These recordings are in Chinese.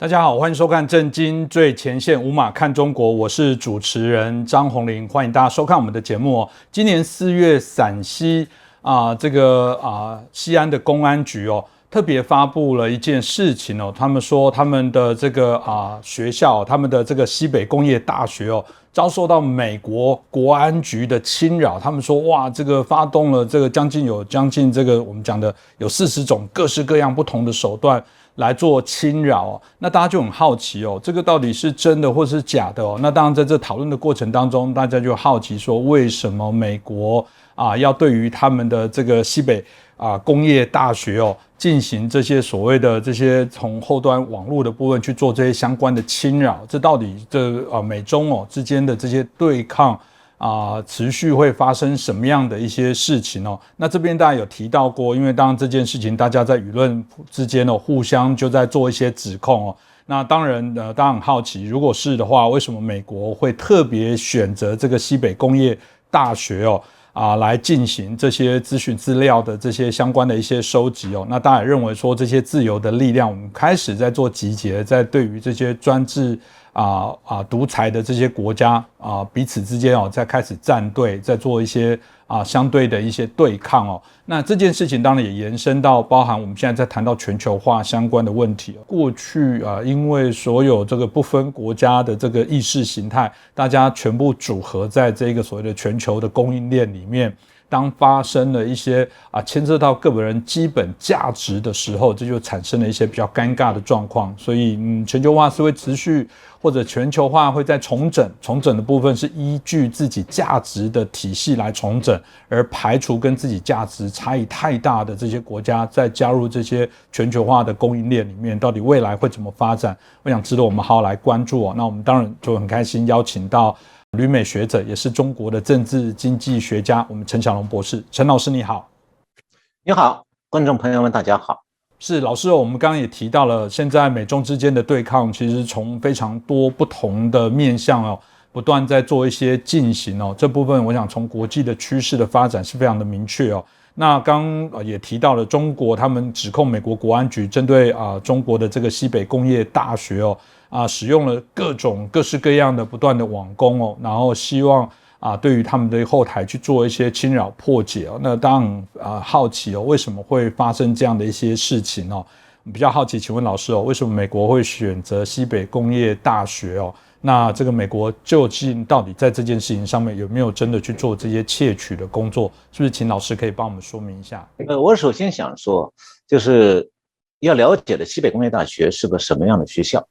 大家好，欢迎收看震惊最前线无马看中国，我是主持人张宏林，欢迎大家收看我们的节目哦。今年4月，陕西西安的公安局特别发布了一件事情他们说他们的这个学校，他们的这个西北工业大学遭受到美国国安局的侵扰。他们说哇，这个发动了这个将近这个我们讲的有40种各式各样不同的手段来做侵扰那大家就很好奇这个到底是真的或是假的那当然在这讨论的过程当中，大家就好奇说，为什么美国要对于他们的这个西北工业大学进行这些所谓的这些从后端网络的部分去做这些相关的侵扰？这到底美中之间的这些对抗持续会发生什么样的一些事情那这边大家有提到过，因为当然这件事情大家在舆论之间互相就在做一些指控那当然大家很好奇，如果是的话，为什么美国会特别选择这个西北工业大学来进行这些资讯资料的这些相关的一些收集那大家也认为说，这些自由的力量，我们开始在做集结，在对于这些专制独裁的这些国家彼此之间在开始站队，在做一些相对的一些对抗那这件事情当然也延伸到包含我们现在在谈到全球化相关的问题过去因为所有这个不分国家的这个意识形态，大家全部组合在这个所谓的全球的供应链里面，当发生了一些牵涉到个人基本价值的时候，这就产生了一些比较尴尬的状况。所以全球化是会持续，或者全球化会在重整的部分是依据自己价值的体系来重整，而排除跟自己价值差异太大的这些国家，再加入这些全球化的供应链里面，到底未来会怎么发展？我想值得我们好好来关注那我们当然就很开心邀请到旅美学者，也是中国的政治经济学家，我们陈小龙博士。陈老师你好。你好，观众朋友们大家好。是老师我们刚刚也提到了，现在美中之间的对抗其实从非常多不同的面向不断在做一些进行这部分我想从国际的趋势的发展是非常的明确那刚也提到了中国，他们指控美国国安局针对中国的这个西北工业大学使用了各式各样的不断的网攻然后希望对于他们的后台去做一些侵扰破解那当然好奇为什么会发生这样的一些事情比较好奇，请问老师为什么美国会选择西北工业大学那这个美国究竟到底在这件事情上面有没有真的去做这些窃取的工作？是不是请老师可以帮我们说明一下？我首先想说，就是要了解的西北工业大学是个什么样的学校，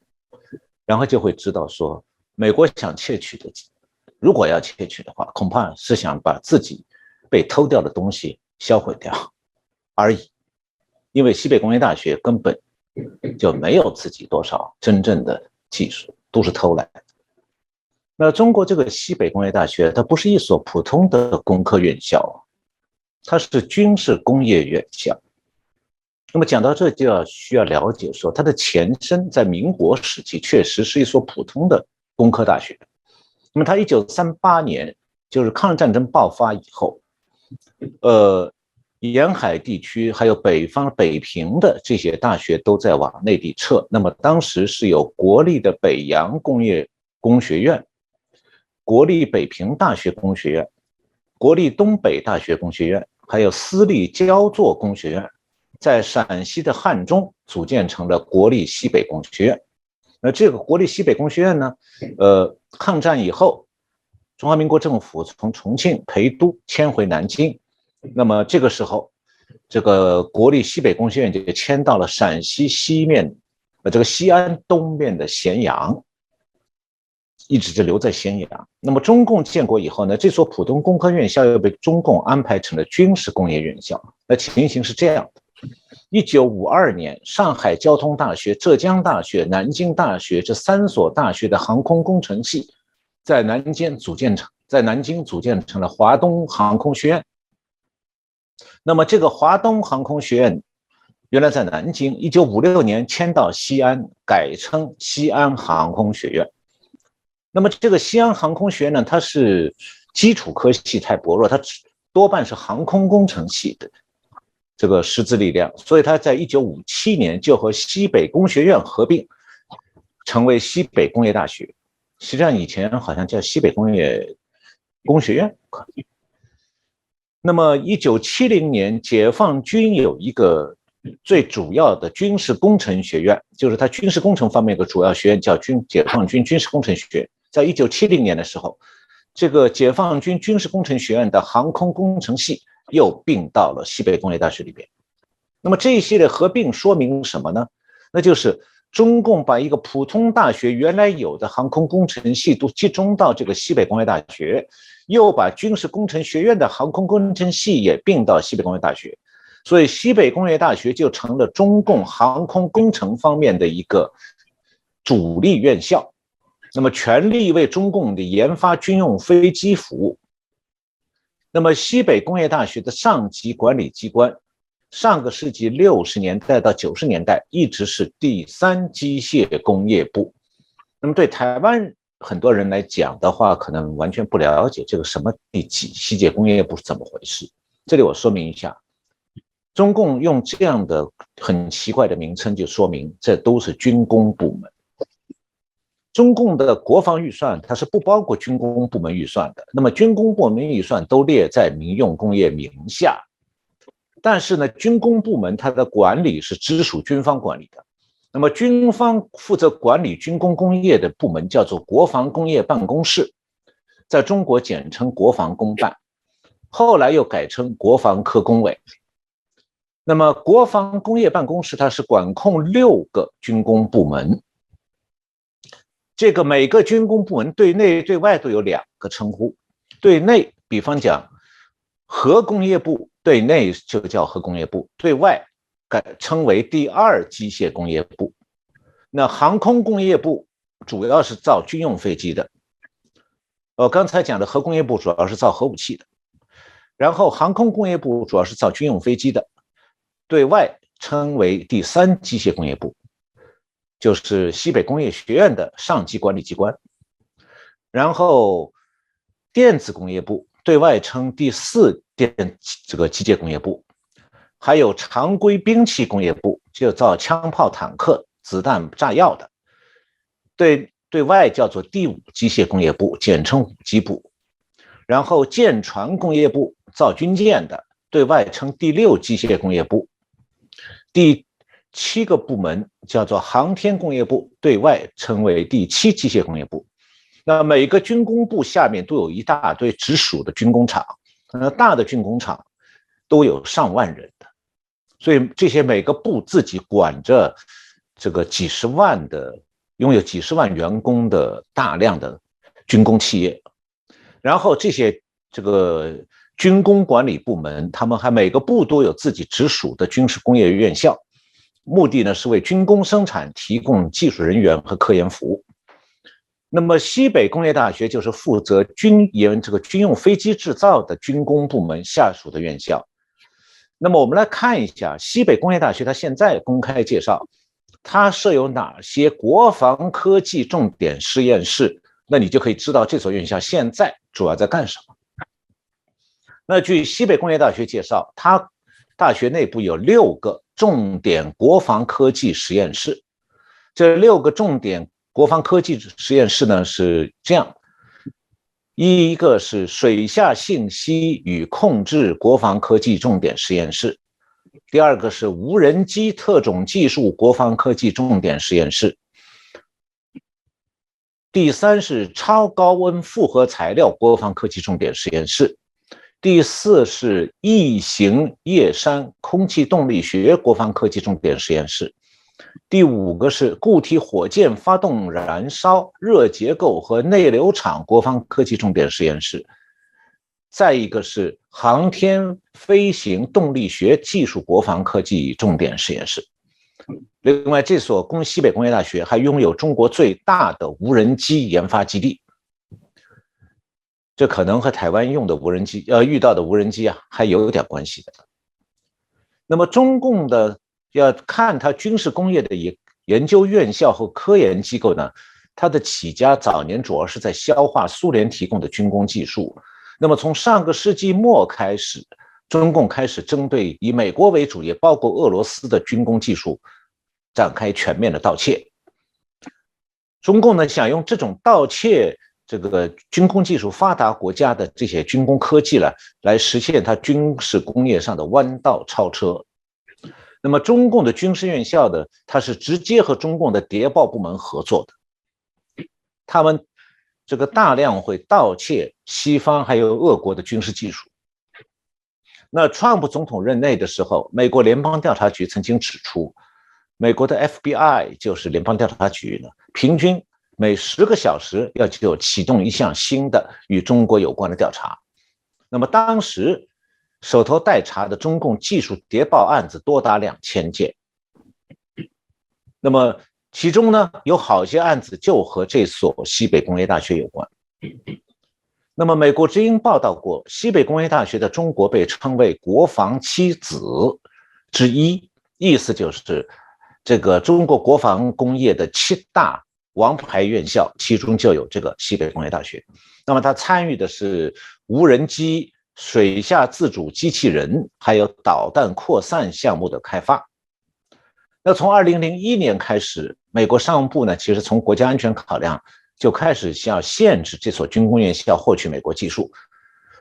然后就会知道说，美国想窃取的，如果要窃取的话，恐怕是想把自己被偷掉的东西销毁掉而已。因为西北工业大学根本就没有自己多少真正的技术，都是偷来的。那中国这个西北工业大学，它不是一所普通的工科院校，它是军事工业院校。那么讲到这就需要了解说，它的前身在民国时期确实是一所普通的工科大学。那么它1938年就是抗日战争爆发以后，沿海地区还有北平的这些大学都在往内地撤。那么当时是有国立的北洋工业工学院、国立北平大学工学院、国立东北大学工学院，还有私立焦作工学院，在陕西的汉中组建成了国立西北工学院。那这个国立西北工学院呢，抗战以后，中华民国政府从重庆陪都迁回南京。那么这个时候，这个国立西北工学院就迁到了陕西西面，这个西安东面的咸阳，一直就留在咸阳。那么中共建国以后呢，这所普通工科院校又被中共安排成了军事工业院校。那情形是这样的：1952年，上海交通大学、浙江大学、南京大学这3所大学的航空工程系在南京组建成了华东航空学院。那么这个华东航空学院原来在南京，1956年迁到西安，改称西安航空学院。那么这个西安航空学院呢，它是基础科系太薄弱，它多半是航空工程系的这个师资力量，所以它在1957年就和西北工学院合并，成为西北工业大学，实际上以前好像叫西北工业工学院。那么1970年，解放军有一个最主要的军事工程学院，就是它军事工程方面有个主要学院叫解放军军事工程学院。在1970年的时候，这个解放军军事工程学院的航空工程系又并到了西北工业大学里边。那么这一系列合并说明什么呢？那就是中共把一个普通大学原来有的航空工程系都集中到这个西北工业大学，又把军事工程学院的航空工程系也并到西北工业大学，所以西北工业大学就成了中共航空工程方面的一个主力院校，那么全力为中共的研发军用飞机服务。那么西北工业大学的上级管理机关，上个世纪60年代到90年代一直是第3机械工业部。那么对台湾很多人来讲的话，可能完全不了解这个什么第几机械工业部是怎么回事。这里我说明一下，中共用这样的很奇怪的名称，就说明这都是军工部门。中共的国防预算它是不包括军工部门预算的，那么军工部门预算都列在民用工业名下，但是呢，军工部门它的管理是直属军方管理的。那么军方负责管理军工工业的部门叫做国防工业办公室，在中国简称国防工办，后来又改成国防科工委。那么国防工业办公室它是管控6个军工部门，这个每个军工部门对内对外都有2个称呼。对内比方讲核工业部，对内就叫核工业部，对外称为第2机械工业部。那航空工业部主要是造军用飞机的，刚才讲的核工业部主要是造核武器的，然后航空工业部主要是造军用飞机的，对外称为第3机械工业部，就是西北工业学院的上级管理机关。然后电子工业部对外称第4这个机械工业部，还有常规兵器工业部，就造枪炮坦克子弹炸药的，对外叫做第5机械工业部，简称5机部。然后舰船工业部造军舰的，对外称第6机械工业部。第7个部门叫做航天工业部，对外称为第7机械工业部。那每个军工部下面都有一大堆直属的军工厂，大的军工厂都有上万人的，所以这些每个部自己管着这个几十万的，拥有几十万员工的大量的军工企业。然后这个军工管理部门，他们还每个部都有自己直属的军事工业院校，目的呢是为军工生产提供技术人员和科研服务。那么西北工业大学就是负责军用飞机制造的军工部门下属的院校。那么我们来看一下西北工业大学它现在公开介绍，它设有哪些国防科技重点实验室，那你就可以知道这所院校现在主要在干什么。那据西北工业大学介绍，它大学内部有6个重点国防科技实验室。这6个重点国防科技实验室呢是这样：一个是水下信息与控制国防科技重点实验室，第2个是无人机特种技术国防科技重点实验室，第3是超高温复合材料国防科技重点实验室，第4是异形叶山空气动力学国防科技重点实验室，第5个是固体火箭发动燃烧热结构和内流场国防科技重点实验室，再一个是航天飞行动力学技术国防科技重点实验室。另外，这所西北工业大学还拥有中国最大的无人机研发基地，这可能和台湾用的无人机遇到的无人机还有点关系的。那么中共的要看它军事工业的研究院校和科研机构呢，它的起家早年主要是在消化苏联提供的军工技术。那么从上个世纪末开始，中共开始针对以美国为主，也包括俄罗斯的军工技术展开全面的盗窃。中共呢想用这种盗窃这个军工技术发达国家的这些军工科技来实现它军事工业上的弯道超车。那么中共的军事院校的，它是直接和中共的谍报部门合作的，他们这个大量会盗窃西方还有俄国的军事技术。那川普总统任内的时候，美国联邦调查局曾经指出，美国的 FBI 就是联邦调查局呢，平均每10个小时就启动一项新的与中国有关的调查。那么当时手头待查的中共技术谍报案子多达2000件，那么其中呢有好些案子就和这所西北工业大学有关。那么美国之音报道过，西北工业大学的中国被称为国防七子之一，意思就是这个中国国防工业的7大王牌院校，其中就有这个西北工业大学。那么它参与的是无人机、水下自主机器人还有导弹扩散项目的开发。那从2001年开始，美国商务部呢，其实从国家安全考量就开始要限制这所军工院校获取美国技术。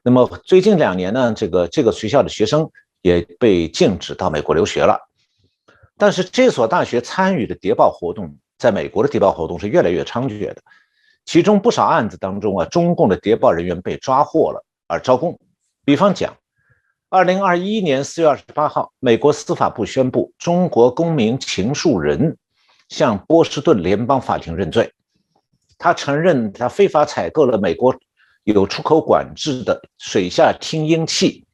那么最近2年呢，这个学校的学生也被禁止到美国留学了。但是这所大学参与的谍报活动，在美国的谍报活动是越来越猖獗的，其中不少案子当中中共的谍报人员被抓获了而招供。比方讲，2021年4月28号，美国司法部宣布，中国公民秦树人向波士顿联邦法庭认罪。他承认他非法采购了美国有出口管制的水下听音器，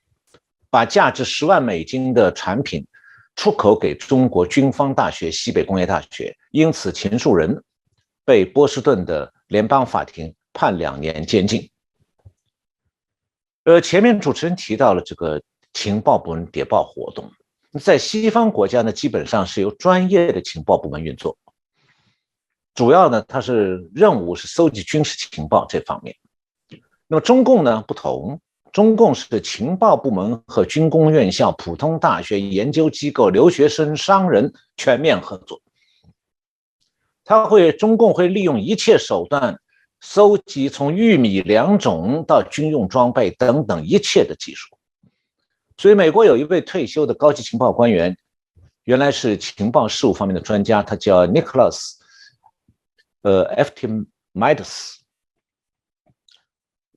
把价值10万美金的产品出口给中国军方大学西北工业大学，因此秦树人被波士顿的联邦法庭判2年监禁。前面主持人提到了这个情报部门谍报活动，在西方国家呢，基本上是由专业的情报部门运作，主要呢，它是任务是搜集军事情报这方面。那么中共呢不同，中共是情报部门和军工院校、普通大学、研究机构、留学生、商人全面合作。中共会利用一切手段搜集从玉米良种到军用装备等等一切的技术。所以美国有一位退休的高级情报官员，原来是情报事务方面的专家，他叫 Nicholas Eftimides。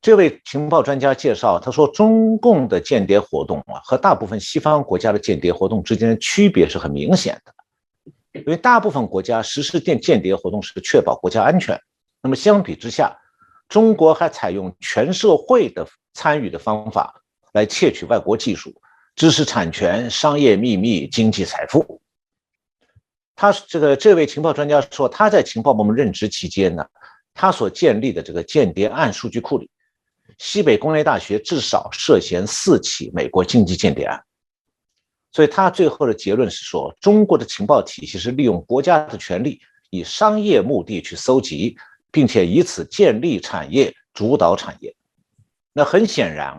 这位情报专家介绍，他说中共的间谍活动和大部分西方国家的间谍活动之间的区别是很明显的。因为大部分国家实施间谍活动是确保国家安全，那么相比之下，中国还采用全社会的参与的方法来窃取外国技术、知识产权、商业秘密、经济财富。这位情报专家说，他在情报部门任职期间呢，他所建立的这个间谍案数据库里，西北工业大学至少涉嫌4起美国经济间谍案。所以他最后的结论是说，中国的情报体系是利用国家的权力，以商业目的去搜集，并且以此建立产业、主导产业。那很显然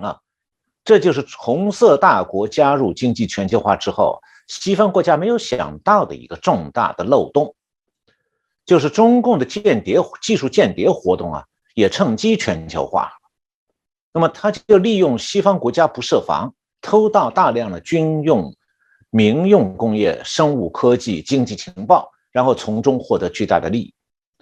这就是红色大国加入经济全球化之后，西方国家没有想到的一个重大的漏洞，就是中共的技术间谍活动也趁机全球化。那么他就利用西方国家不设防，偷盗大量的军用、民用工业、生物科技、经济情报，然后从中获得巨大的利益，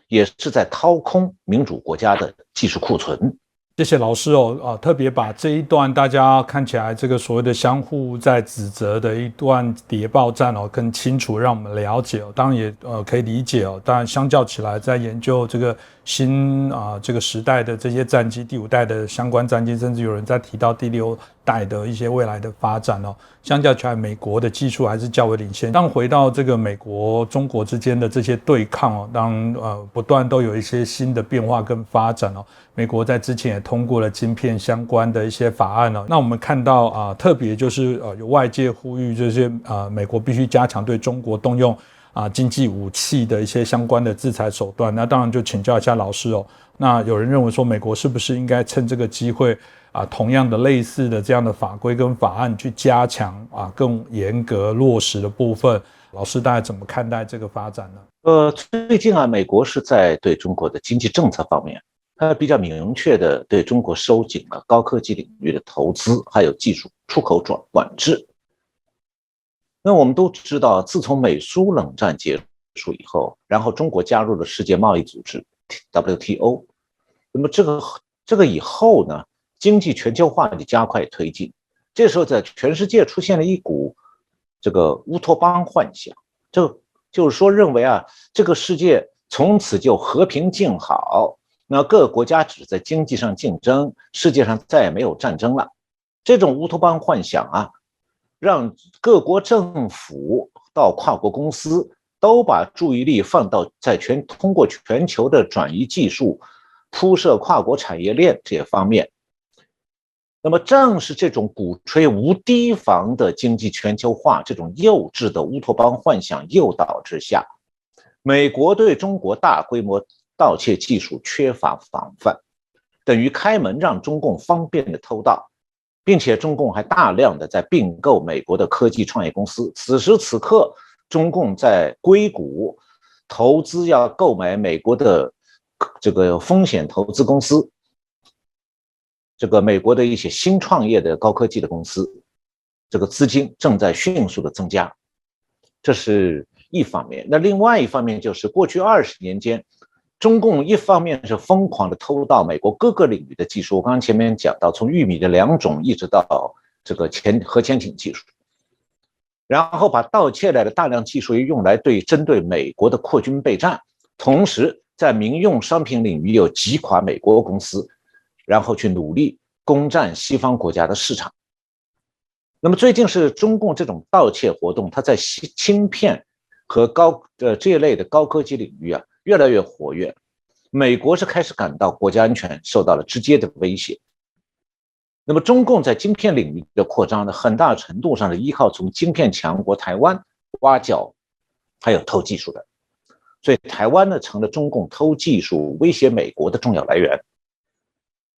也是在掏空民主国家的技术库存。谢谢老师特别把这一段大家看起来这个所谓的相互在指责的一段谍报战更清楚让我们了解当然也可以理解当然相较起来，在研究这个新这个时代的这些战机，第5代的相关战机，甚至有人在提到第6代的一些未来的发展相较起来，美国的技术还是较为领先。当回到这个美国、中国之间的这些对抗当不断都有一些新的变化跟发展美国在之前也通过了晶片相关的一些法案那我们看到特别就是有外界呼吁这些美国必须加强对中国动用经济武器的一些相关的制裁手段。那当然就请教一下老师那有人认为说，美国是不是应该趁这个机会同样的类似的这样的法规跟法案去加强更严格落实的部分，老师大概怎么看待这个发展呢？最近美国是在对中国的经济政策方面，它比较明确的对中国收紧了高科技领域的投资，还有技术出口管制。那我们都知道，自从美苏冷战结束以后，然后中国加入了世界贸易组织 WTO， 那么这个以后呢，经济全球化的加快推进，这时候在全世界出现了一股这个乌托邦幻想，就是说认为这个世界从此就和平静好，那各个国家只在经济上竞争，世界上再也没有战争了。这种乌托邦幻想让各国政府到跨国公司都把注意力放到通过全球的转移技术、铺设跨国产业链这些方面。那么正是这种鼓吹无提防的经济全球化这种幼稚的乌托邦幻想诱导之下，美国对中国大规模盗窃技术缺乏防范，等于开门让中共方便的偷盗，并且中共还大量的在并购美国的科技创业公司。此时此刻，中共在硅谷投资要购买美国的这个风险投资公司，这个美国的一些新创业的高科技的公司，这个资金正在迅速的增加，这是一方面。那另外一方面就是过去20年间，中共一方面是疯狂的偷盗美国各个领域的技术，我刚刚前面讲到，从玉米的2种一直到这个核潜艇技术，然后把盗窃来的大量技术用来针对美国的扩军备战，同时在民用商品领域又击垮美国公司，然后去努力攻占西方国家的市场。那么最近是中共这种盗窃活动，它在芯片和这一类的高科技领域越来越活跃，美国是开始感到国家安全受到了直接的威胁。那么中共在晶片领域的扩张呢，很大程度上是依靠从晶片强国台湾挖角还有偷技术的，所以台湾呢成了中共偷技术威胁美国的重要来源。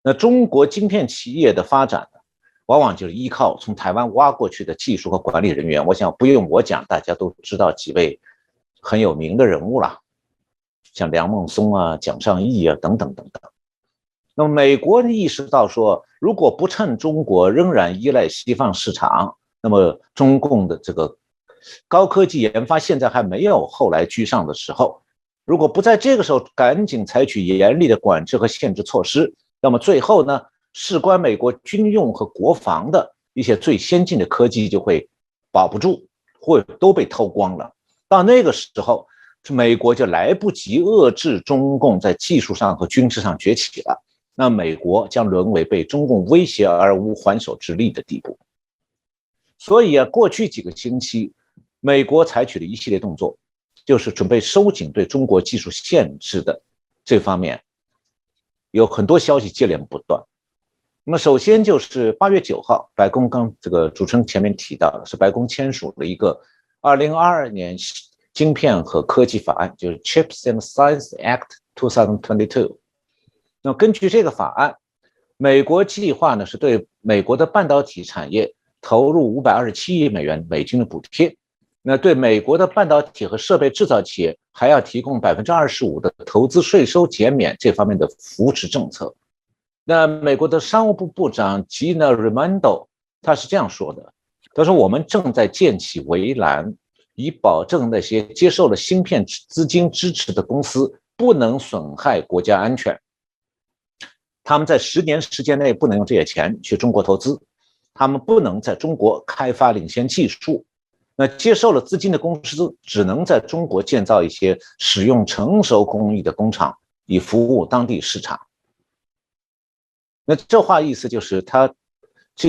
那中国晶片企业的发展呢，往往就是依靠从台湾挖过去的技术和管理人员。我想不用我讲，大家都知道几位很有名的人物了，像梁孟松蒋尚义等等等等。那么美国意识到说，如果不趁中国仍然依赖西方市场，那么中共的这个高科技研发现在还没有后来居上的时候，如果不在这个时候赶紧采取严厉的管制和限制措施，那么最后呢，事关美国军用和国防的一些最先进的科技就会保不住，或都被偷光了。到那个时候，美国就来不及遏制中共在技术上和军事上崛起了，那美国将沦为被中共威胁而无还手之力的地步。所以过去几个星期，美国采取了一系列动作，就是准备收紧对中国技术限制的这方面，有很多消息接连不断。那么首先就是8月9号，白宫刚这个主持人前面提到的是白宫签署了一个2022年晶片和科技法案，就是 Chips and Science Act 2022。那根据这个法案，美国计划呢是对美国的半导体产业投入527亿美金的补贴，那对美国的半导体和设备制造企业还要提供25%的投资税收减免这方面的扶持政策。那美国的商务部部长 Gina Raimondo 他是这样说的，他说我们正在建起围栏，以保证那些接受了芯片资金支持的公司不能损害国家安全。他们在10年时间内不能用这些钱去中国投资，他们不能在中国开发领先技术，那接受了资金的公司只能在中国建造一些使用成熟工艺的工厂，以服务当地市场。那这话意思就是，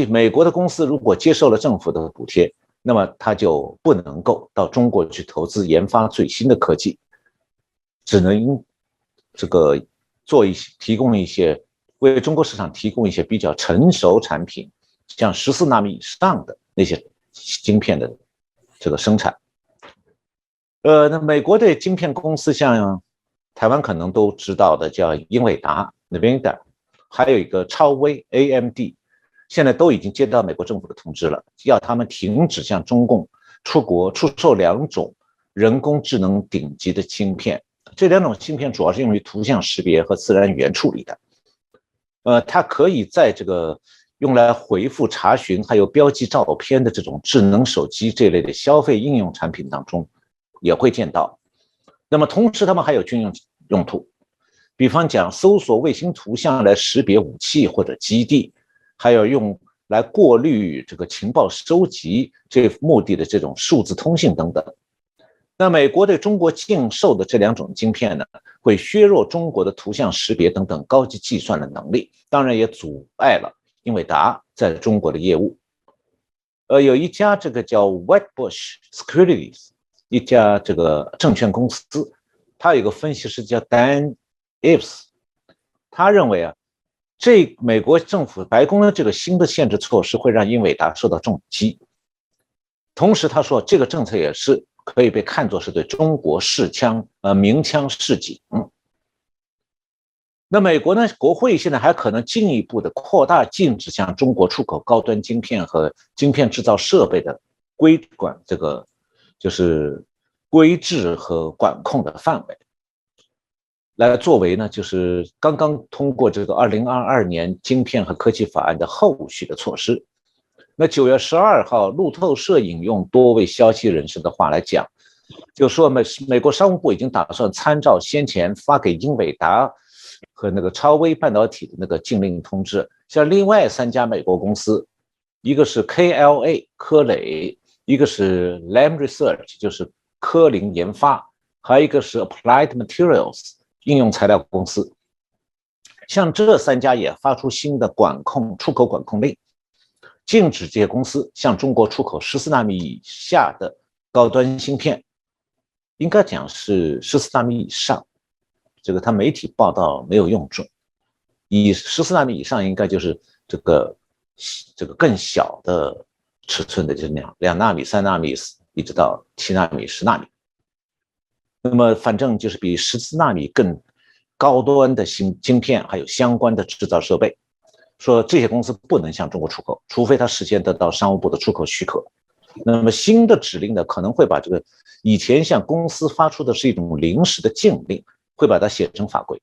美国的公司如果接受了政府的补贴，那么他就不能够到中国去投资研发最新的科技，只能这个提供一些为中国市场提供一些比较成熟产品，像14纳米以上的那些晶片的这个生产。那美国的晶片公司像台湾可能都知道的叫英伟达 NVIDIA， 还有一个超微 AMD，现在都已经接到美国政府的通知了，要他们停止向中共出售2种人工智能顶级的芯片。这2种芯片主要是用于图像识别和自然语言处理的。它可以在这个用来回复查询还有标记照片的这种智能手机这类的消费应用产品当中也会见到。那么同时他们还有军用途，比方讲搜索卫星图像来识别武器或者基地，还有用来过滤这个情报收集这目的的这种数字通信等等。那美国对中国禁售的这2种晶片呢，会削弱中国的图像识别等等高级计算的能力，当然也阻碍了英伟达在中国的业务。有一家这个叫 Wedbush Securities 一家这个证券公司，他有一个分析师叫 Dan Ives， 他认为美国政府白宫的这个新的限制措施会让英伟达受到重击。同时他说这个政策也是可以被看作是对中国鸣枪示警。那美国呢，国会现在还可能进一步的扩大禁止向中国出口高端晶片和晶片制造设备的规制和管控的范围，来作为呢就是刚刚通过这个2022年晶片和科技法案的后续的措施。那9月12号，路透社引用多位消息人士的话来讲，就说美国商务部已经打算参照先前发给英伟达和那个超微半导体的那个禁令通知，像另外3家美国公司，一个是 KLA 科磊，一个是 Lam Research 就是科林研发，还有一个是 Applied Materials 应用材料公司，像这3家也发出新的出口管控令，禁止这些公司向中国出口14纳米以下的高端芯片，应该讲是14纳米以上，这个他媒体报道没有用准，以14纳米以上应该就是这个更小的尺寸的，就是2纳米、3纳米一直到7纳米、10纳米。那么反正就是比14纳米更高端的晶片还有相关的制造设备，说这些公司不能向中国出口，除非它事先得到商务部的出口许可。那么新的指令呢，可能会把这个以前向公司发出的是一种临时的禁令，会把它写成法规，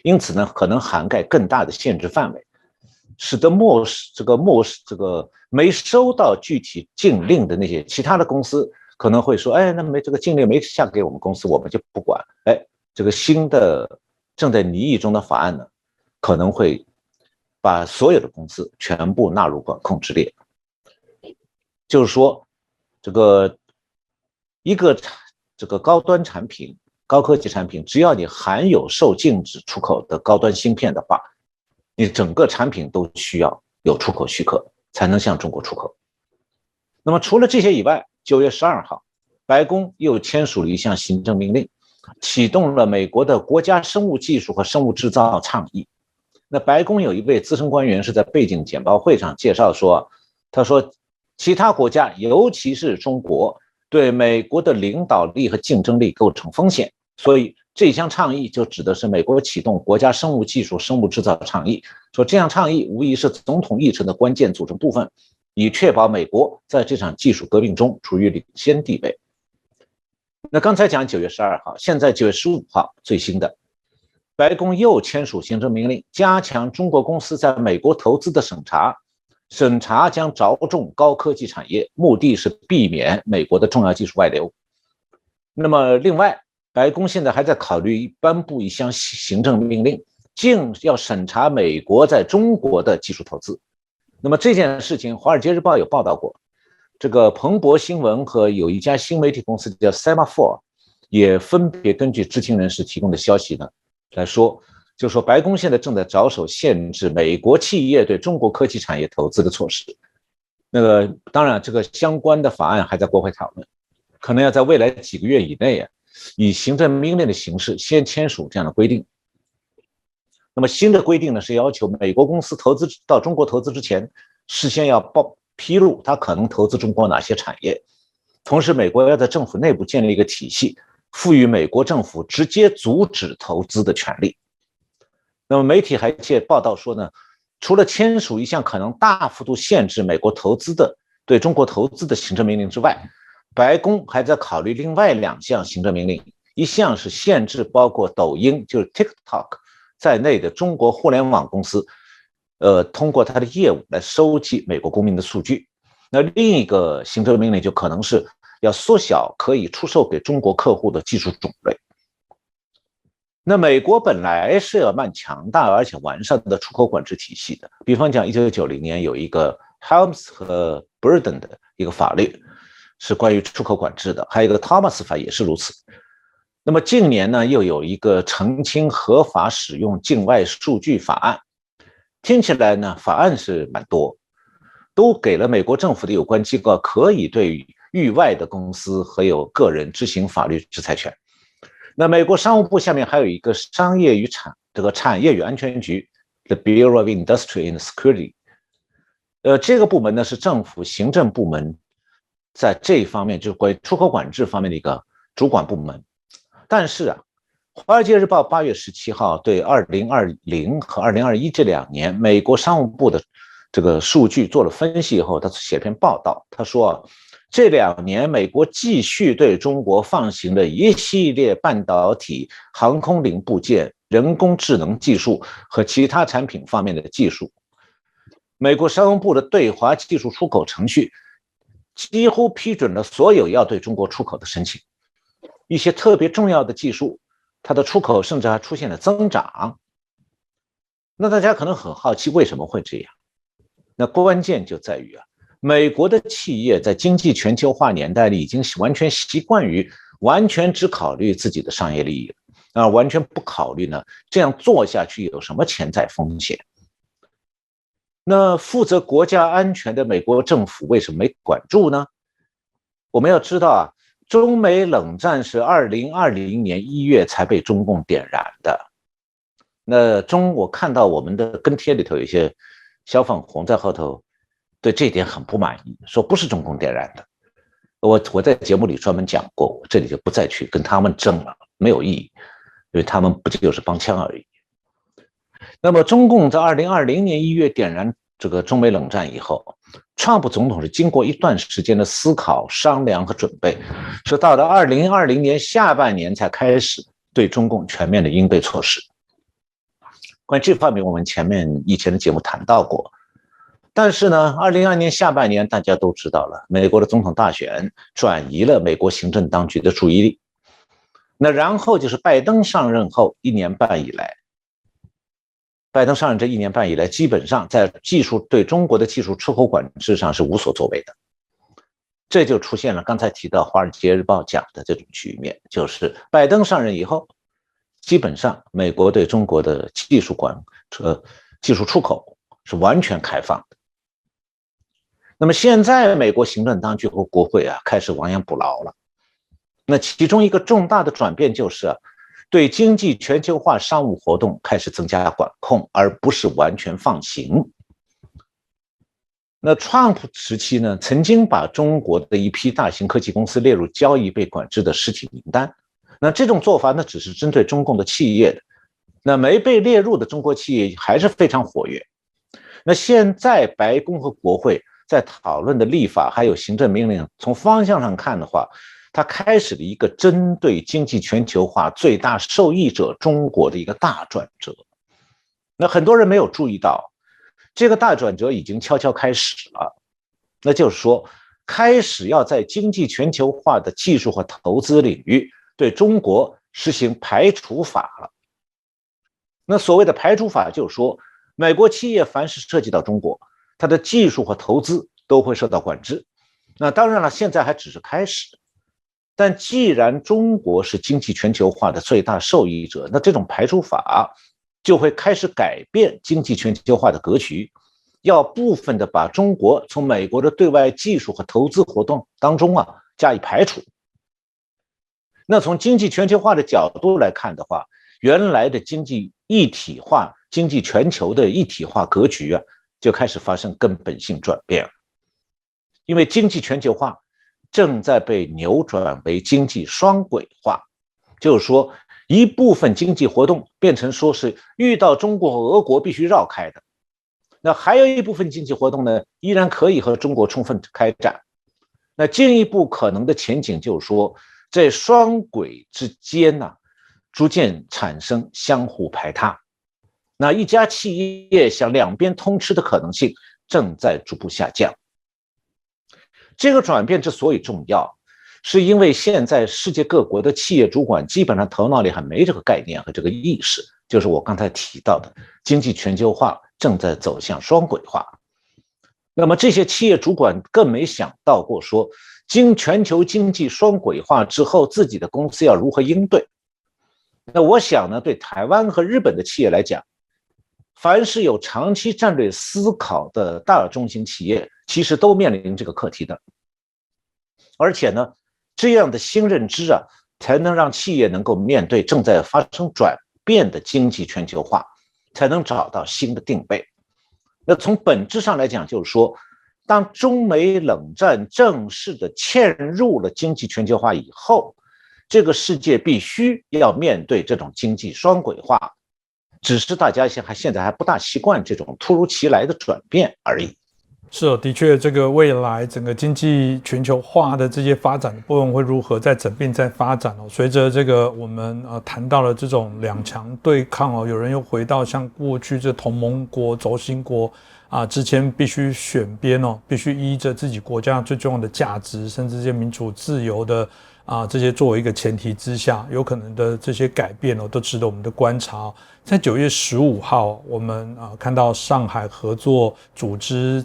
因此呢，可能涵盖更大的限制范围，使得没收到具体禁令的那些其他的公司可能会说，那这个禁令没下给我们公司，我们就不管。这个新的正在拟议中的法案呢，可能会把所有的公司全部纳入管控之列。就是说，一个高端产品、高科技产品，只要你含有受禁止出口的高端芯片的话，你整个产品都需要有出口许可才能向中国出口。那么除了这些以外，9月12号，白宫又签署了一项行政命令，启动了美国的国家生物技术和生物制造倡议。那白宫有一位资深官员是在背景简报会上介绍说，他说其他国家，尤其是中国，对美国的领导力和竞争力构成风险，所以这项倡议就指的是美国启动国家生物技术生物制造倡议，说这项倡议无疑是总统议程的关键组成部分，以确保美国在这场技术革命中处于领先地位。那刚才讲9月12号，现在9月15号最新的，白宫又签署行政命令，加强中国公司在美国投资的审查将着重高科技产业，目的是避免美国的重要技术外流。那么另外，白宫现在还在考虑颁布一项行政命令，要审查美国在中国的技术投资。那么这件事情，《华尔街日报》有报道过，这个彭博新闻和有一家新媒体公司叫 Semaphore， 也分别根据知情人士提供的消息呢来说，就说白宫现在正在着手限制美国企业对中国科技产业投资的措施。当然，这个相关的法案还在国会讨论，可能要在未来几个月以内以行政命令的形式先签署这样的规定。那么新的规定呢，是要求美国公司到中国投资之前，事先要披露它可能投资中国哪些产业。同时，美国要在政府内部建立一个体系，赋予美国政府直接阻止投资的权利。那么媒体还报道说呢，除了签署一项可能大幅度限制美国投资的对中国投资的行政命令之外，白宫还在考虑另外2项行政命令，一项是限制包括抖音就是 TikTok 在内的中国互联网公司，通过它的业务来收集美国公民的数据。那另一个行政命令就可能是要缩小可以出售给中国客户的技术种类。那美国本来是有蛮强大而且完善的出口管制体系的，比方讲1990年有一个 Helms 和 Burden 的一个法律是关于出口管制的，还有一个 Thomas 法也是如此。那么近年呢，又有一个澄清合法使用境外数据法案，听起来呢法案是蛮多，都给了美国政府的有关机构可以对域外的公司和有个人执行法律制裁权。那美国商务部下面还有一个商业与产业与安全局 The Bureau of Industry and Security， 这个部门呢是政府行政部门在这一方面就是关于出口管制方面的一个主管部门。但是啊，《华尔街日报》8月17号对2020和2021这2年美国商务部的这个数据做了分析以后，他写篇报道，他说这2年美国继续对中国放行的一系列半导体、航空零部件、人工智能技术和其他产品方面的技术，美国商务部的对华技术出口程序几乎批准了所有要对中国出口的申请。一些特别重要的技术，它的出口甚至还出现了增长。那大家可能很好奇为什么会这样？那关键就在于美国的企业在经济全球化年代里已经完全习惯于完全只考虑自己的商业利益了，完全不考虑呢这样做下去有什么潜在风险。那负责国家安全的美国政府为什么没管住呢？我们要知道中美冷战是2020年1月才被中共点燃的。那我看到我们的跟帖里头有些小粉红在后头对这点很不满意，说不是中共点燃的。我在节目里专门讲过，我这里就不再去跟他们争了，没有意义，因为他们不就是帮腔而已。那么中共在2020年1月点燃这个中美冷战以后，川普总统是经过一段时间的思考、商量和准备，是到了2020年下半年才开始对中共全面的应对措施。关于这方面，我们以前的节目谈到过。但是呢，2022年下半年大家都知道了，美国的总统大选转移了美国行政当局的注意力。那然后就是拜登上任后1年半以来，拜登上任这1年半以来，基本上在对中国的技术出口管制上是无所作为的。这就出现了刚才提到《华尔街日报》讲的这种局面，就是拜登上任以后，基本上美国对中国的技术出口是完全开放的。那么现在美国行政当局和国会开始亡羊补牢了。那其中一个重大的转变就是对经济全球化商务活动开始增加管控，而不是完全放行。那川普时期呢，曾经把中国的一批大型科技公司列入交易被管制的实体名单。那这种做法呢，只是针对中共的企业的，那没被列入的中国企业还是非常活跃。那现在白宫和国会在讨论的立法还有行政命令，从方向上看的话，它开始了一个针对经济全球化最大受益者中国的一个大转折。那很多人没有注意到，这个大转折已经悄悄开始了。那就是说，开始要在经济全球化的技术和投资领域对中国实行排除法了。那所谓的排除法就是说，美国企业凡是涉及到中国，它的技术和投资都会受到管制。那当然了，现在还只是开始。但既然中国是经济全球化的最大受益者，那这种排除法就会开始改变经济全球化的格局，要部分的把中国从美国的对外技术和投资活动当中加以排除。那从经济全球化的角度来看的话，原来的经济一体化、经济全球的一体化格局就开始发生根本性转变。因为经济全球化正在被扭转为经济双轨化，就是说一部分经济活动变成说是遇到中国和俄国必须绕开的，那还有一部分经济活动呢，依然可以和中国充分开展。那进一步可能的前景就是说，在双轨之间呢，逐渐产生相互排他。那一家企业向两边通吃的可能性正在逐步下降。这个转变之所以重要，是因为现在世界各国的企业主管基本上头脑里还没这个概念和这个意识，就是我刚才提到的经济全球化正在走向双轨化。那么这些企业主管更没想到过说，全球经济双轨化之后，自己的公司要如何应对。那我想呢，对台湾和日本的企业来讲，凡是有长期战略思考的大中型企业，其实都面临这个课题的。而且呢，这样的新认知啊，才能让企业能够面对正在发生转变的经济全球化，才能找到新的定位。那从本质上来讲，就是说，当中美冷战正式的嵌入了经济全球化以后，这个世界必须要面对这种经济双轨化，只是大家现在还不大习惯这种突如其来的转变而已。是的确，这个未来整个经济全球化的这些发展的部分会如何在整并在发展哦？随着这个我们谈到了这种两强对抗哦，有人又回到像过去这同盟国、轴心国之前必须选边哦，必须依着自己国家最重要的价值，甚至这些民主自由的这些作为一个前提之下，有可能的这些改变哦，都值得我们的观察哦。在9月15号，我们看到上海合作组织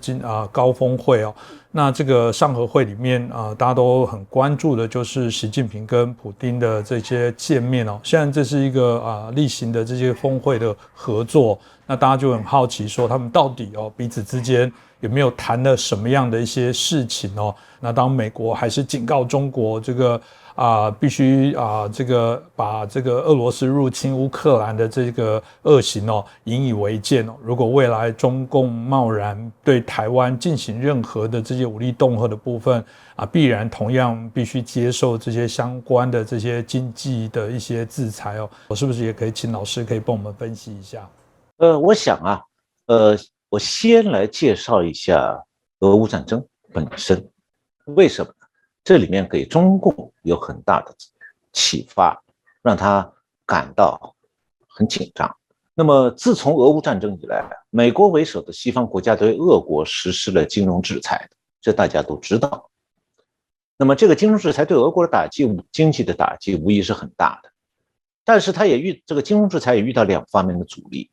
高峰会哦，那这个上合会里面大家都很关注的就是习近平跟普丁的这些见面哦。现在这是一个例行的这些峰会的合作，那大家就很好奇说他们到底彼此之间有没有谈了什么样的一些事情哦？那当美国还是警告中国这个必须这个把这个俄罗斯入侵乌克兰的这个恶行引以为戒哦。如果未来中共贸然对台湾进行任何的这些武力恫吓的部分必然同样必须接受这些相关的这些经济的一些制裁哦。我是不是也可以请老师可以帮我们分析一下？我想我先来介绍一下俄乌战争本身，为什么呢？这里面给中共有很大的启发，让他感到很紧张。那么自从俄乌战争以来，美国为首的西方国家对俄国实施了金融制裁，这大家都知道。那么这个金融制裁对俄国的经济的打击无疑是很大的，但是这个金融制裁也遇到两方面的阻力。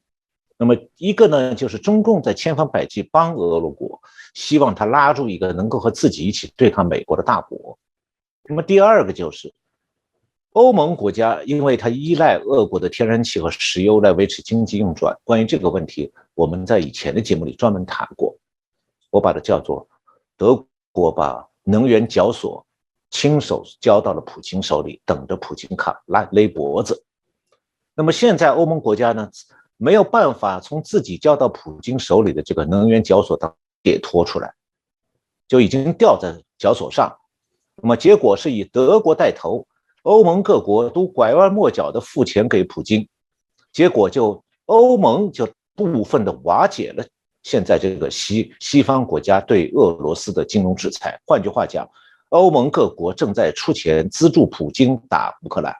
那么一个呢，就是中共在千方百计帮俄国，希望他拉住一个能够和自己一起对抗美国的大国。那么第二个就是欧盟国家，因为它依赖俄国的天然气和石油来维持经济运转。关于这个问题，我们在以前的节目里专门谈过，我把它叫做德国把能源绞索亲手交到了普京手里，等着普京勒脖子。那么现在欧盟国家呢，没有办法从自己交到普京手里的这个能源绞索当中解脱出来，就已经吊在绞索上。那么结果是以德国带头，欧盟各国都拐弯抹角的付钱给普京，结果欧盟就部分的瓦解了现在这个西方国家对俄罗斯的金融制裁。换句话讲，欧盟各国正在出钱资助普京打乌克兰。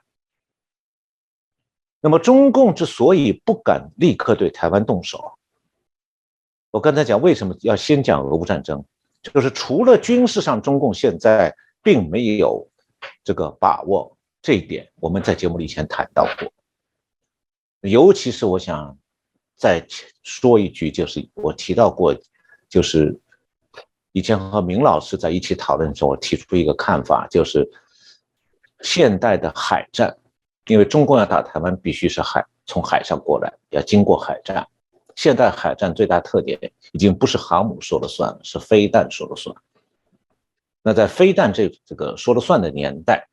那么中共之所以不敢立刻对台湾动手，我刚才讲为什么要先讲俄乌战争，就是除了军事上中共现在并没有这个把握，这一点我们在节目里以前谈到过。尤其是我想再说一句，就是我提到过，就是以前和明老师在一起讨论的时候，我提出一个看法，就是现代的海战，因为中共要打台湾必须是从海上过来，要经过海战。现代海战最大特点已经不是航母说了算了，是飞弹说了算。那在飞弹这个说了算的年代，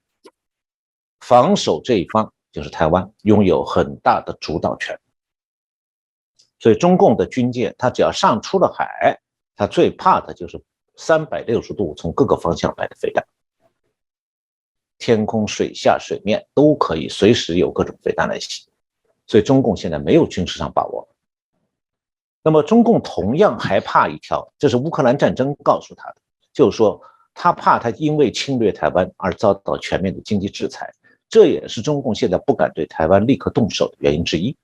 防守这一方就是台湾拥有很大的主导权。所以中共的军舰它只要上出了海，它最怕的就是360度从各个方向来的飞弹，天空水下水面都可以随时有各种飞弹来袭。所以中共现在没有军事上把握。那么中共同样还怕一条，这是乌克兰战争告诉他的，就是说他怕他因为侵略台湾而遭到全面的经济制裁，这也是中共现在不敢对台湾立刻动手的原因之一。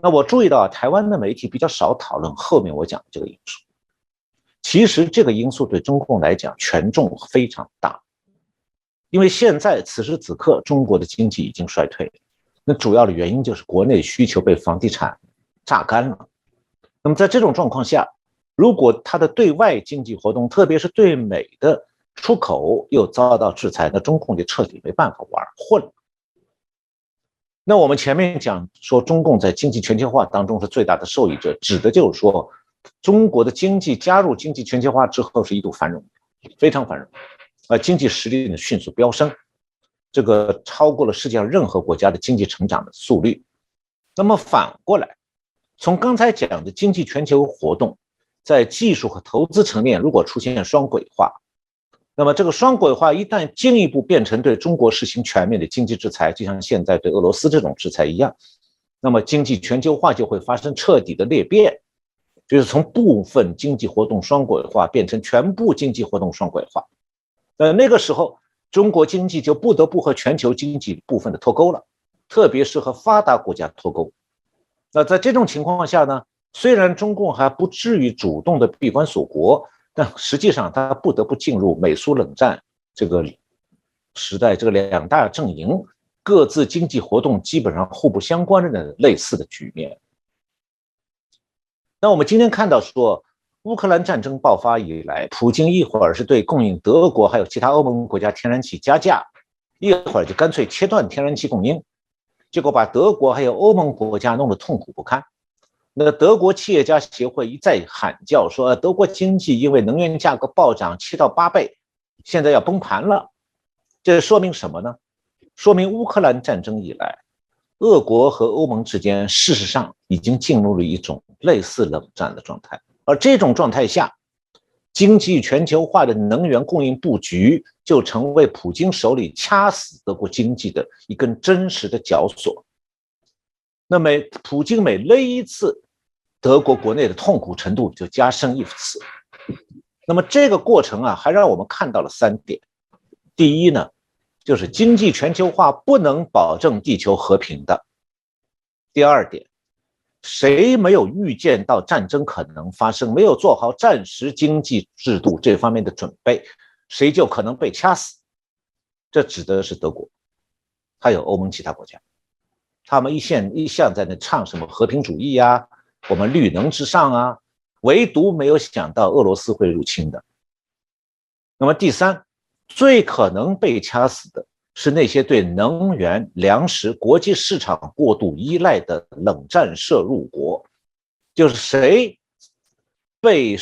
那我注意到台湾的媒体比较少讨论后面我讲的这个因素，其实这个因素对中共来讲权重非常大，因为现在此时此刻中国的经济已经衰退，那主要的原因就是国内需求被房地产榨干了。那么在这种状况下，如果它的对外经济活动，特别是对美的出口又遭到制裁，那中共就彻底没办法玩混了。那我们前面讲说中共在经济全球化当中是最大的受益者，指的就是说中国的经济加入经济全球化之后是一度繁荣，非常繁荣，经济实力的迅速飙升，这个超过了世界上任何国家的经济成长的速率。那么反过来，从刚才讲的经济全球活动，在技术和投资层面如果出现双轨化，那么这个双轨化一旦进一步变成对中国实行全面的经济制裁，就像现在对俄罗斯这种制裁一样，那么经济全球化就会发生彻底的裂变，就是从部分经济活动双轨化变成全部经济活动双轨化。那个时候中国经济就不得不和全球经济部分的脱钩了，特别是和发达国家脱钩。那在这种情况下呢，虽然中共还不至于主动的闭关锁国，但实际上他不得不进入美苏冷战这个时代，这个两大阵营各自经济活动基本上互不相关的类似的局面。那我们今天看到说，乌克兰战争爆发以来，普京一会儿是对供应德国还有其他欧盟国家天然气加价，一会儿就干脆切断天然气供应，结果把德国还有欧盟国家弄得痛苦不堪。那德国企业家协会一再喊叫说，德国经济因为能源价格暴涨7到8倍，现在要崩盘了。这说明什么呢？说明乌克兰战争以来，俄国和欧盟之间事实上已经进入了一种类似冷战的状态，而这种状态下，经济全球化的能源供应布局就成为普京手里掐死德国经济的一根真实的绞索。那么普京每勒一次，德国国内的痛苦程度就加深一次。那么这个过程啊，还让我们看到了3点。第一呢，就是经济全球化不能保证地球和平的。第二点，谁没有预见到战争可能发生，没有做好战时经济制度这方面的准备，谁就可能被掐死。这指的是德国，还有欧盟其他国家。他们一向在那唱什么和平主义啊，我们绿能之上啊，唯独没有想到俄罗斯会入侵的。那么第三，最可能被掐死的是那些对能源、粮食、国际市场过度依赖的冷战涉入国，就是谁被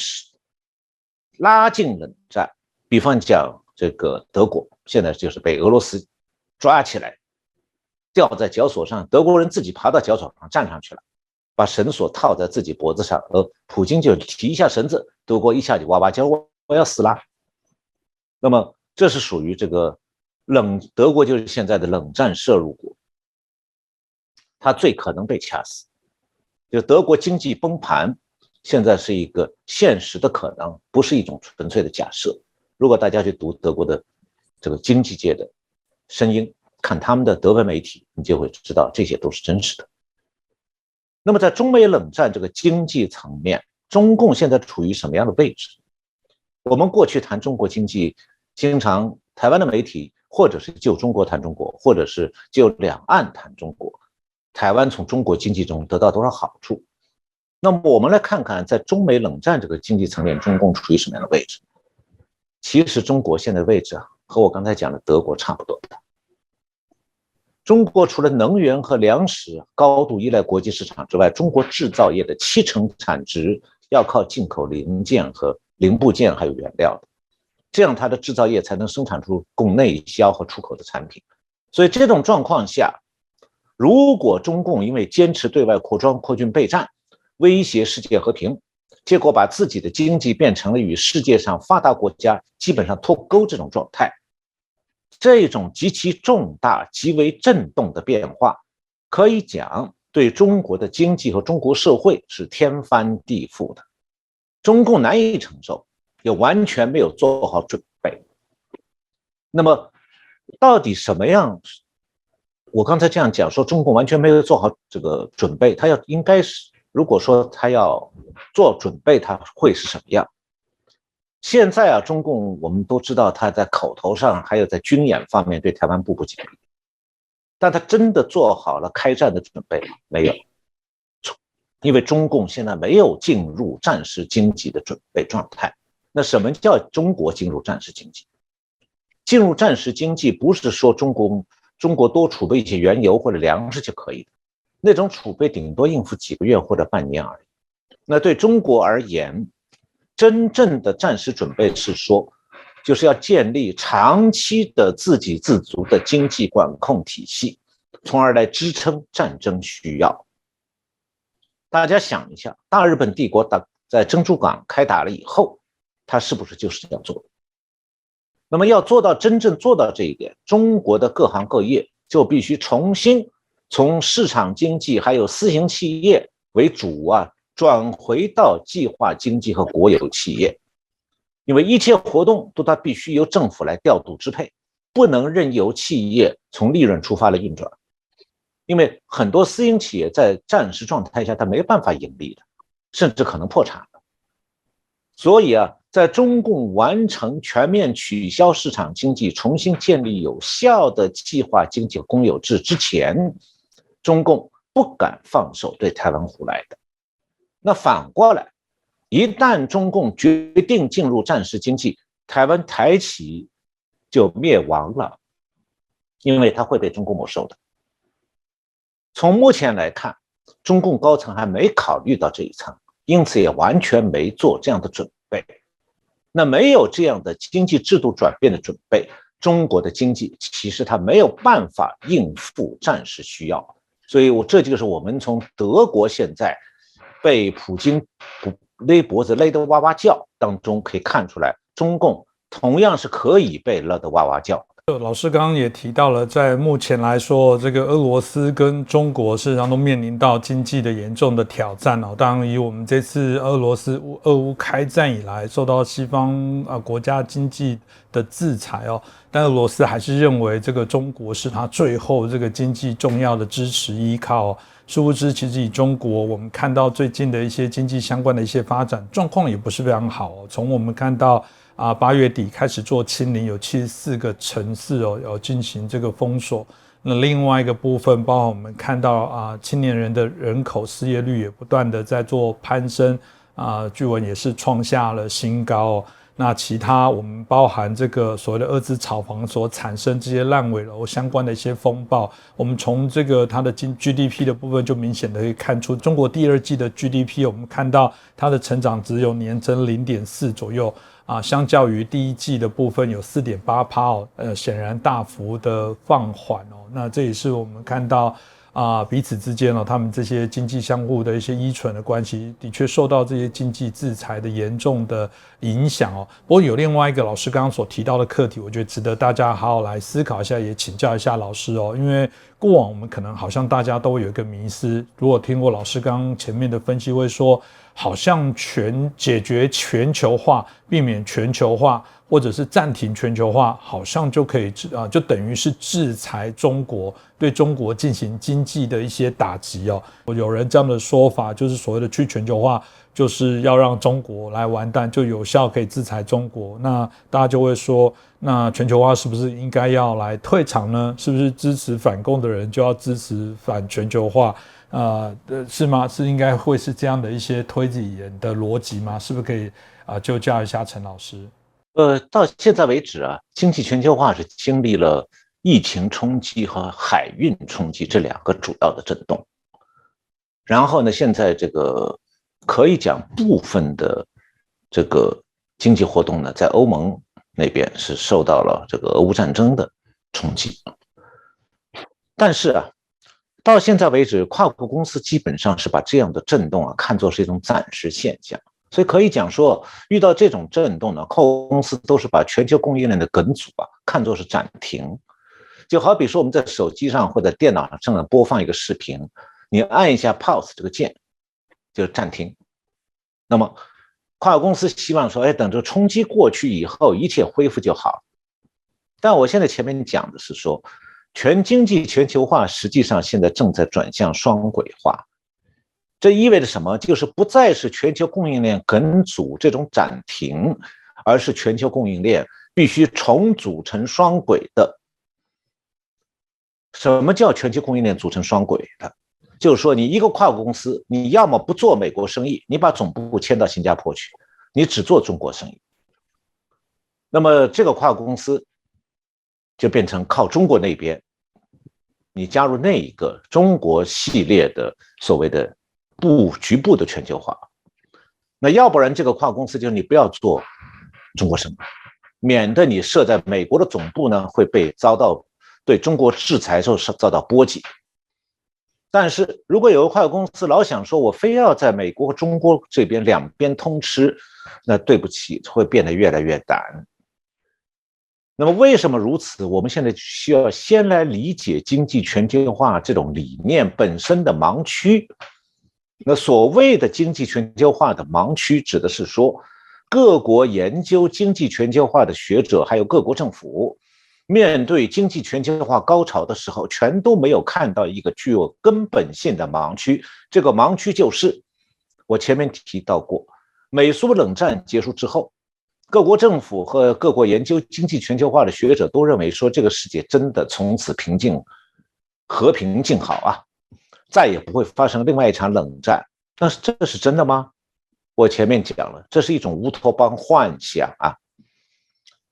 拉进冷战，比方讲这个德国，现在就是被俄罗斯抓起来，吊在绞索上，德国人自己爬到绞索上站上去了，把绳索套在自己脖子上，普京就提一下绳子，德国一下就哇哇叫，我要死了。那么这是属于这个德国就是现在的冷战涉入国，他最可能被掐死。就德国经济崩盘，现在是一个现实的可能，不是一种纯粹的假设。如果大家去读德国的这个经济界的声音，看他们的德文媒体，你就会知道这些都是真实的。那么在中美冷战这个经济层面，中共现在处于什么样的位置？我们过去谈中国经济，经常台湾的媒体或者是就中国谈中国，或者是就两岸谈中国，台湾从中国经济中得到多少好处。那么我们来看看在中美冷战这个经济层面，中共处于什么样的位置。其实中国现在的位置和我刚才讲的德国差不多的。中国除了能源和粮食高度依赖国际市场之外，中国制造业的70%产值要靠进口零件和零部件还有原料的，这样它的制造业才能生产出供内销和出口的产品。所以这种状况下，如果中共因为坚持对外扩张、扩军备战，威胁世界和平，结果把自己的经济变成了与世界上发达国家基本上脱钩这种状态，这种极其重大、极为震动的变化，可以讲对中国的经济和中国社会是天翻地覆的，中共难以承受，也完全没有做好准备。那么，到底什么样？我刚才这样讲说，中共完全没有做好这个准备，他应该是，如果说他要做准备，他会是什么样？现在啊，中共我们都知道，他在口头上还有在军演方面对台湾步步紧逼，但他真的做好了开战的准备吗？没有，因为中共现在没有进入战时经济的准备状态。那什么叫中国进入战时经济？进入战时经济不是说中国多储备一些原油或者粮食就可以的，那种储备顶多应付几个月或者半年而已。那对中国而言，真正的战时准备是说，就是要建立长期的自给自足的经济管控体系，从而来支撑战争需要。大家想一下，大日本帝国在珍珠港开打了以后，它是不是就是这样做的？那么要真正做到这一点，中国的各行各业就必须重新从市场经济还有私营企业为主转回到计划经济和国有企业，因为一切活动都必须由政府来调度支配，不能任由企业从利润出发来运转，因为很多私营企业在战时状态下它没办法盈利的，甚至可能破产的。所以在中共完成全面取消市场经济，重新建立有效的计划经济和公有制之前，中共不敢放手对台湾胡来的。那反过来，一旦中共决定进入战时经济，台湾台企就灭亡了，因为它会被中国没收的。从目前来看，中共高层还没考虑到这一层，因此也完全没做这样的准备。那没有这样的经济制度转变的准备，中国的经济其实它没有办法应付战时需要。所以这就是我们从德国现在被普京勒脖子勒得哇哇叫当中可以看出来，中共同样是可以被勒得哇哇叫。老师刚刚也提到了，在目前来说，这个俄罗斯跟中国事实上都面临到经济的严重的挑战哦。当然，以我们这次俄乌开战以来，受到西方国家经济的制裁哦，但俄罗斯还是认为这个中国是他最后这个经济重要的支持依靠哦。殊不知，其实以中国，我们看到最近的一些经济相关的一些发展状况也不是非常好哦。从我们看到8月底开始做清零，有74个城市有进行这个封锁。那另外一个部分，包括我们看到青年人的人口失业率也不断的在做攀升据闻也是创下了新高哦。那其他我们包含这个所谓的二次炒房所产生这些烂尾楼相关的一些风暴，我们从这个它的GDP 的部分就明显的可以看出，中国第二季的 GDP 我们看到它的成长只有年增 0.4 左右相较于第一季的部分有 4.8% 显然大幅的放缓哦。那这也是我们看到彼此之间他们这些经济相互的一些依存的关系，的确受到这些经济制裁的严重的影响哦。不过有另外一个老师刚刚所提到的课题，我觉得值得大家好好来思考一下，也请教一下老师哦。因为过往我们可能好像大家都有一个迷思，如果听过老师刚刚前面的分析，会说好像解决全球化、避免全球化，或者是暂停全球化，好像就可以就等于是制裁中国，对中国进行经济的一些打击哦。有人这样的说法，就是所谓的去全球化，就是要让中国来完蛋，就有效可以制裁中国。那大家就会说，那全球化是不是应该要来退场呢？是不是支持反共的人就要支持反全球化？是吗？是应该会是这样的一些推演的逻辑吗？是不是可以就教一下陈老师？到现在为止经济全球化是经历了疫情冲击和海运冲击这两个主要的震动。然后呢，现在这个可以讲部分的这个经济活动呢，在欧盟那边是受到了这个俄乌战争的冲击。但是到现在为止，跨国公司基本上是把这样的震动看作是一种暂时现象，所以可以讲说，遇到这种震动呢，跨国公司都是把全球供应链的梗阻看作是暂停。就好比说我们在手机上或者电脑上播放一个视频，你按一下 pause 这个键就暂停。那么跨国公司希望说，等这冲击过去以后，一切恢复就好。但我现在前面讲的是说，经济全球化实际上现在正在转向双轨化。这意味着什么？就是不再是全球供应链梗阻这种暂停，而是全球供应链必须重组成双轨的。什么叫全球供应链组成双轨的？就是说，你一个跨国公司，你要么不做美国生意，你把总部迁到新加坡去，你只做中国生意。那么这个跨国公司就变成靠中国那边，你加入那一个中国系列的所谓的局部的全球化。那要不然这个跨国公司就是你不要做中国生意，免得你设在美国的总部呢会被遭到对中国制裁时候遭到波及。但是如果有个跨国公司老想说我非要在美国和中国这边两边通吃，那对不起，会变得越来越难。那么为什么如此？我们现在需要先来理解经济全球化这种理念本身的盲区。那所谓的经济全球化的盲区，指的是说各国研究经济全球化的学者还有各国政府面对经济全球化高潮的时候，全都没有看到一个具有根本性的盲区。这个盲区就是我前面提到过，美苏冷战结束之后，各国政府和各国研究经济全球化的学者都认为说，这个世界真的从此和平静好啊，再也不会发生另外一场冷战。但是这是真的吗？我前面讲了，这是一种乌托邦幻想啊。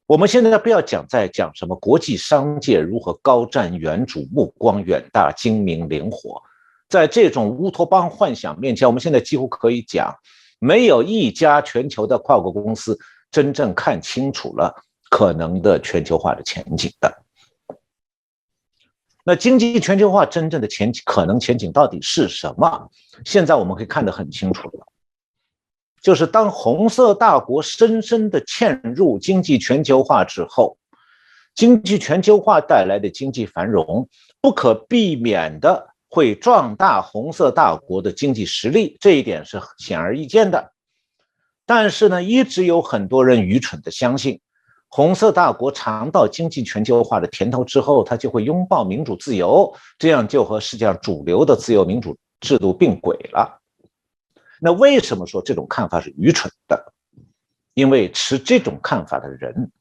我们现在不要讲什么国际商界如何高瞻远瞩、目光远大、精明灵活，在这种乌托邦幻想面前，我们现在几乎可以讲，没有一家全球的跨国公司真正看清楚了可能的全球化的前景的。那经济全球化真正的可能前景到底是什么？现在我们可以看得很清楚了。就是当红色大国深深地嵌入经济全球化之后，经济全球化带来的经济繁荣不可避免的会壮大红色大国的经济实力，这一点是显而易见的。但是呢，一直有很多人愚蠢地相信，红色大国尝到经济全球化的甜头之后，他就会拥抱民主自由，这样就和世界上主流的自由民主制度并轨了。那为什么说这种看法是愚蠢的？因为持这种看法的人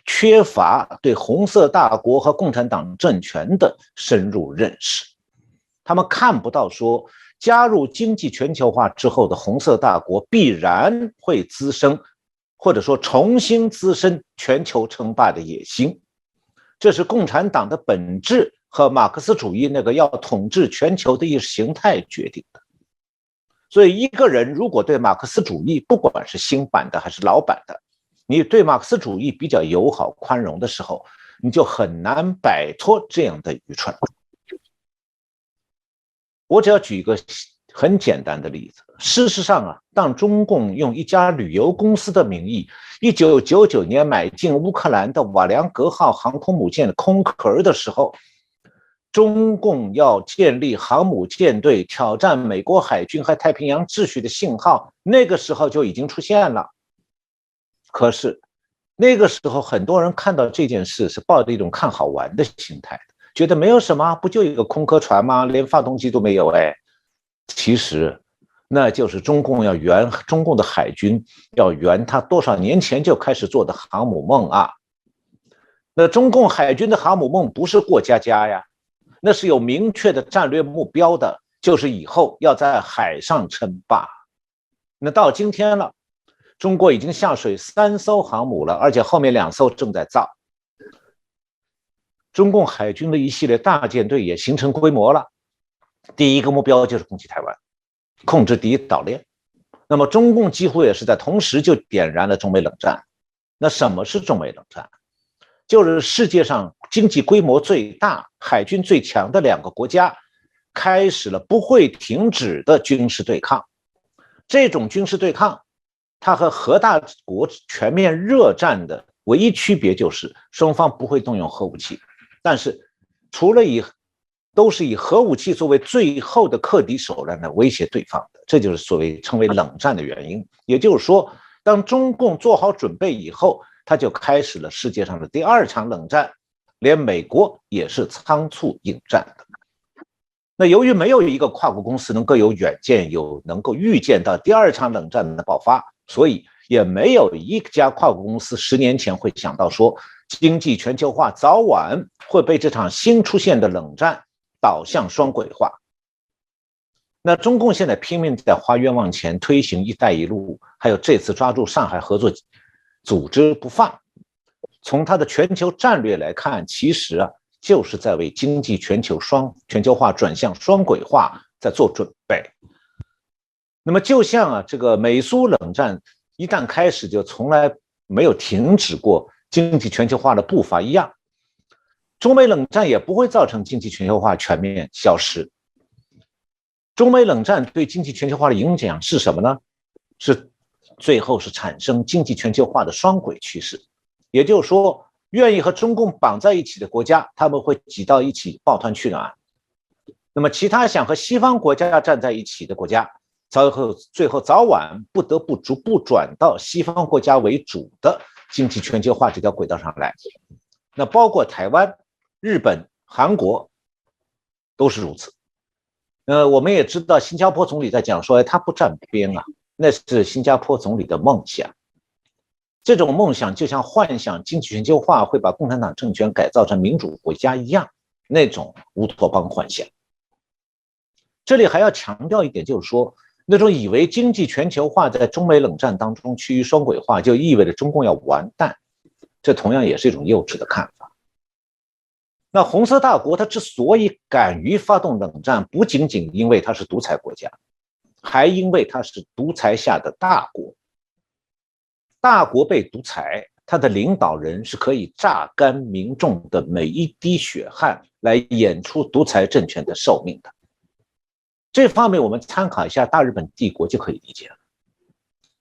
缺乏对红色大国和共产党政权的深入认识，他们看不到说加入经济全球化之后的红色大国必然会滋生，或者说重新滋生全球称霸的野心。这是共产党的本质和马克思主义那个要统治全球的意识形态决定的。所以一个人如果对马克思主义，不管是新版的还是老版的，你对马克思主义比较友好宽容的时候，你就很难摆脱这样的愚蠢。我只要举一个很简单的例子，事实上啊，当中共用一家旅游公司的名义1999年买进乌克兰的瓦良格号航空母舰的空壳的时候，中共要建立航母舰队挑战美国海军和太平洋秩序的信号，那个时候就已经出现了。可是那个时候很多人看到这件事是抱着一种看好玩的心态的，觉得没有什么，不就一个空壳船吗？连发动机都没有。其实那就是中共的海军要圆他多少年前就开始做的航母梦啊。那中共海军的航母梦不是过家家呀，那是有明确的战略目标的，就是以后要在海上称霸。那到今天了，中国已经下水3艘航母了，而且后面2艘正在造。中共海军的一系列大舰队也形成规模了。第一个目标就是攻击台湾，控制第一岛链。那么中共几乎也是在同时就点燃了中美冷战。那什么是中美冷战？就是世界上经济规模最大、海军最强的2个国家开始了不会停止的军事对抗。这种军事对抗，它和核大国全面热战的唯一区别就是双方不会动用核武器，但是除了以都是以核武器作为最后的克敌手段来威胁对方的，这就是所谓称为冷战的原因。也就是说，当中共做好准备以后，他就开始了世界上的第2场冷战，连美国也是仓促应战的。那由于没有一个跨国公司能够有远见，能够预见到第2场冷战的爆发，所以也没有一家跨国公司10年前会想到说，经济全球化早晚会被这场新出现的冷战导向双轨化。那中共现在拼命在花冤枉钱推行一带一路，还有这次抓住上海合作组织不放，从它的全球战略来看，其实就是在为经济全球化转向双轨化在做准备。那么就像这个美苏冷战一旦开始就从来没有停止过经济全球化的步伐一样，中美冷战也不会造成经济全球化全面消失。中美冷战对经济全球化的影响是什么呢？最后是产生经济全球化的双轨趋势。也就是说，愿意和中共绑在一起的国家，他们会挤到一起抱团取暖。那么其他想和西方国家站在一起的国家，最后早晚不得不逐步转到西方国家为主的经济全球化这条轨道上来。那包括台湾、日本、韩国都是如此。我们也知道新加坡总理在讲说他不站边那是新加坡总理的梦想。这种梦想就像幻想经济全球化会把共产党政权改造成民主国家一样，那种乌托邦幻想。这里还要强调一点，就是说那种以为经济全球化在中美冷战当中趋于双轨化就意味着中共要完蛋，这同样也是一种幼稚的看法。那红色大国它之所以敢于发动冷战，不仅仅因为它是独裁国家，还因为它是独裁下的大国。大国被独裁，它的领导人是可以榨干民众的每一滴血汗来演出独裁政权的寿命的。这方面我们参考一下大日本帝国就可以理解了。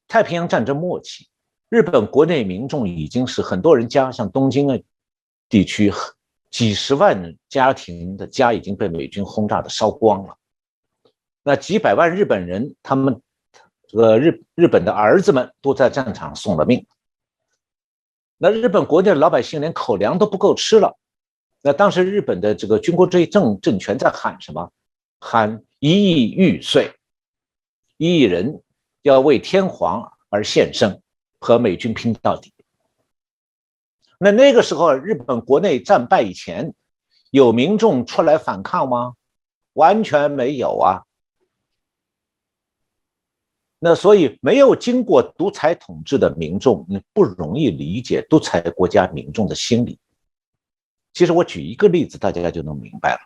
太平洋战争末期，日本国内民众已经是很多人家，像东京的地区几十万家庭的家已经被美军轰炸的烧光了。那几百万日本人，他们日本的儿子们都在战场送了命。那日本国内的老百姓连口粮都不够吃了。那当时日本的这个军国主义政权在喊什么？喊1亿玉碎，1亿人要为天皇而献身，和美军拼到底。那个时候日本国内战败以前，有民众出来反抗吗？完全没有那所以没有经过独裁统治的民众，你不容易理解独裁国家民众的心理。其实我举一个例子，大家就能明白了。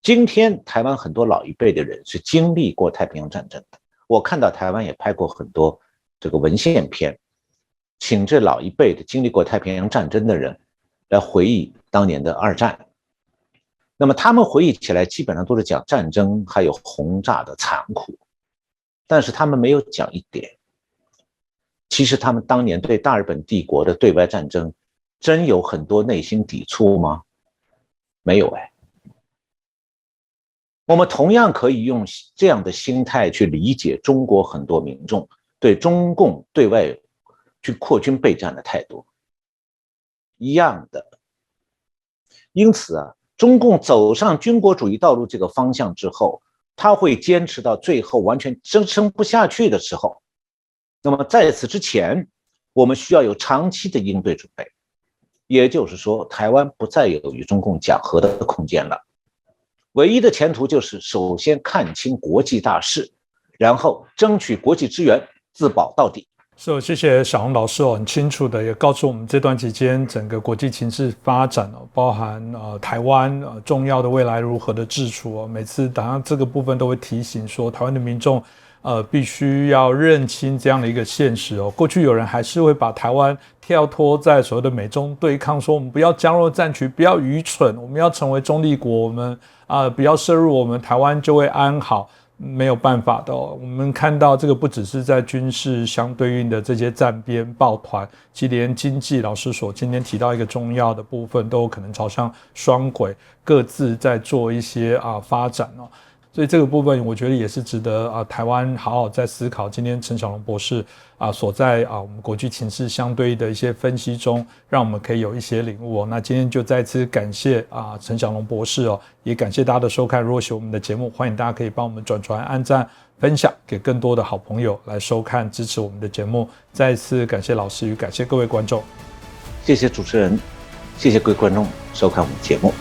今天台湾很多老一辈的人是经历过太平洋战争的，我看到台湾也拍过很多这个文献片，请这老一辈的经历过太平洋战争的人来回忆当年的二战。那么他们回忆起来基本上都是讲战争还有轰炸的残酷，但是他们没有讲一点，其实他们当年对大日本帝国的对外战争真有很多内心抵触吗？没有我们同样可以用这样的心态去理解中国很多民众对中共对外去扩军备战的态度一样的。因此中共走上军国主义道路这个方向之后，他会坚持到最后完全支撑不下去的时候。那么在此之前，我们需要有长期的应对准备，也就是说台湾不再有与中共讲和的空间了。唯一的前途就是首先看清国际大势，然后争取国际支援，自保到底。谢谢小红老师很清楚的也告诉我们这段期间整个国际情势发展包含台湾重要的未来如何的治处每次好像这个部分都会提醒说台湾的民众必须要认清这样的一个现实过去有人还是会把台湾跳脱在所谓的美中对抗，说我们不要加入战局，不要愚蠢，我们要成为中立国，我们不要涉入，我们台湾就会安好。没有办法的哦。我们看到这个不只是在军事相对应的这些战边抱团，其实连经济，老师所今天提到一个重要的部分，都有可能朝向双轨，各自在做一些发展哦。所以这个部分我觉得也是值得台湾好好在思考。今天陈小龙博士所在我们国际情势相对的一些分析中，让我们可以有一些领悟哦。那今天就再次感谢陈小龙博士哦，也感谢大家的收看。如果喜欢我们的节目，欢迎大家可以帮我们转传、按赞、分享给更多的好朋友来收看、支持我们的节目。再次感谢老师与感谢各位观众，谢谢主持人，谢谢各位观众收看我们的节目。